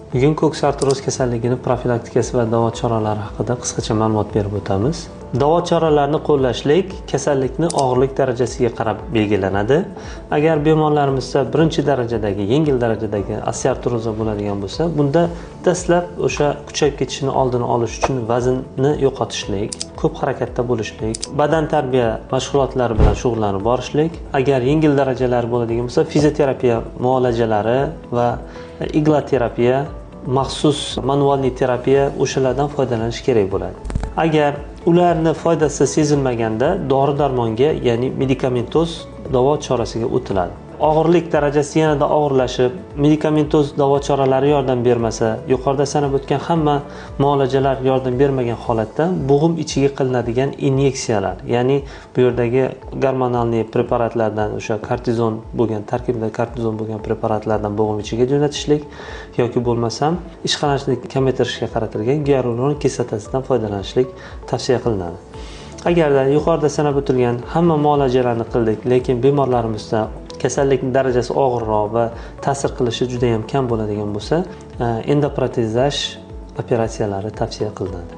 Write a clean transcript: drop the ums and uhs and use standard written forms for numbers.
Bugun ko'ks artroz kasalligini profilaktikasi va davo choralari haqida qisqacha ma'lumot berib o'tamiz. Davo choralarini qo'llashlik kasallikni og'irlik darajasiga qarab belgilanadi. Agar bemorlarimizda birinchi darajadagi, yengil darajadagi osteoartroza bo'ladigan bo'lsa, bunda dastlab o'sha kuchayib ketishini oldini olish uchun vaznni yo'qotishlik, ko'p harakatda bo'lishlik, badan tarbiya mashg'ulotlari bilan shug'ullanib borishlik. Agar yengil darajalar bo'ladigan bo'lsa, fizioterapiya muolajalari va igloterapiya, maxsus manualniy terapiya o'shalardan foydalanish kerak bo'ladi. Agar ularni foydasi sezilmaganda dori-darmonga, ya'ni medikamentoz davo chorasiga o'tiladi. Og'irlik darajasi yanada og'irlashib, medikamentoz davo choralari yordam bermasa, yuqorida sanab o'tgan hamma muolajalar yordam bermagan holatda bo'g'im ichiga qilinadigan inyeksiyalar, ya'ni bu yerdagi gormonalniy preparatlardan, o'sha kortizon bo'lgan, tarkibida kortizon bo'lgan preparatlardan bo'g'im ichiga jo'natishlik yoki bo'lmasam ishqalashni kamaytirishga qaratilgan gialuron kislotasidan foydalanishlik tavsiya qilinadi. Agarda yuqorida sanab o'tilgan hamma muolajalarni qildik, lekin bemorlarimizda kasallikning darajasi og'irroq va ta'sir qilishi juda ham kam bo'ladigan bo'lsa, endoprotezlash operatsiyalari tavsiya qilinadi.